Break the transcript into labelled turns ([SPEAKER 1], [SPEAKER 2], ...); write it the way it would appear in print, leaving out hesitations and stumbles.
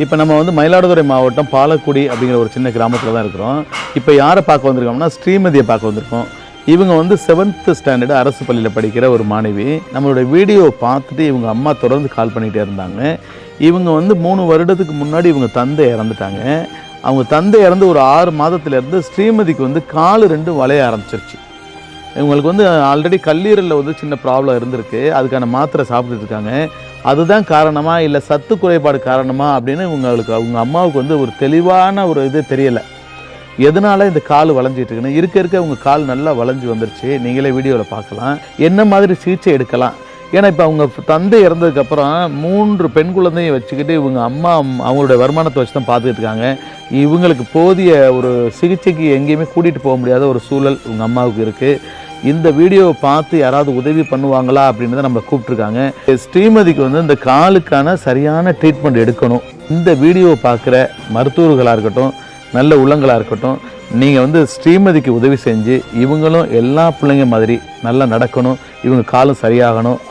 [SPEAKER 1] இப்போ நம்ம வந்து மயிலாடுதுறை மாவட்டம் பாலக்குடி அப்படிங்கிற ஒரு சின்ன கிராமத்தில் தான் இருக்கிறோம். இப்போ யாரை பார்க்க வந்திருக்கோம்னா ஸ்ரீமதியை பார்க்க வந்திருக்கோம். இவங்க வந்து 7th ஸ்டாண்டர்டு அரசு பள்ளியில் படிக்கிற ஒரு மாணவி. நம்மளோட வீடியோவை பார்த்துட்டு இவங்க அம்மா தொடர்ந்து கால் பண்ணிகிட்டே இருந்தாங்க. இவங்க வந்து 3 வருடத்துக்கு முன்னாடி இவங்க தந்தை இறந்துட்டாங்க. அவங்க தந்தை இறந்து ஒரு 6 மாதத்துலேருந்து ஸ்ரீமதிக்கு வந்து கால் 2 வளைய ஆரம்பிச்சிருச்சு. இவங்களுக்கு வந்து ஆல்ரெடி கல்லீரலில் வந்து சின்ன ப்ராப்ளம் இருந்திருக்கு. அதுக்கான மாத்திரை சாப்பிட்டுட்டு இருக்காங்க. அதுதான் காரணமா இல்லை சத்து குறைபாடு காரணமா அப்படின்னு அவங்க அம்மாவுக்கு வந்து ஒரு தெளிவான ஒரு இது தெரியலை. எதனால இந்த கால் வளைஞ்சிட்டு இருக்குன்னு இருக்க உங்கள் கால் நல்லா வளைஞ்சு வந்துருச்சு. நீங்களே வீடியோவில் பார்க்கலாம். என்ன மாதிரி சிகிச்சை எடுக்கலாம். ஏன்னா இப்போ அவங்க தந்தை இறந்ததுக்கப்புறம் 3 பெண் குழந்தையும் வச்சுக்கிட்டு இவங்க அம்மா அவங்களுடைய வருமானத்தை வச்சு தான் பார்த்துக்கிட்டு இருக்காங்க. இவங்களுக்கு போதிய ஒரு சிகிச்சைக்கு எங்கேயுமே கூட்டிகிட்டு போக முடியாத ஒரு சூழல் இவங்க அம்மாவுக்கு இருக்குது. இந்த வீடியோவை பார்த்து யாராவது உதவி பண்ணுவாங்களா அப்படின்னு தான் நம்மளை கூப்பிட்ருக்காங்க. ஸ்ரீமதிக்கு வந்து இந்த காலுக்கான சரியான ட்ரீட்மெண்ட் எடுக்கணும். இந்த வீடியோவை பார்க்குற மருத்துவர்களாக இருக்கட்டும், நல்ல உள்ளங்களாக இருக்கட்டும், நீங்கள் வந்து ஸ்ரீமதிக்கு உதவி செஞ்சு இவங்களும் எல்லா பிள்ளைங்க மாதிரி நல்லா நடக்கணும், இவங்க காலும் சரியாகணும்.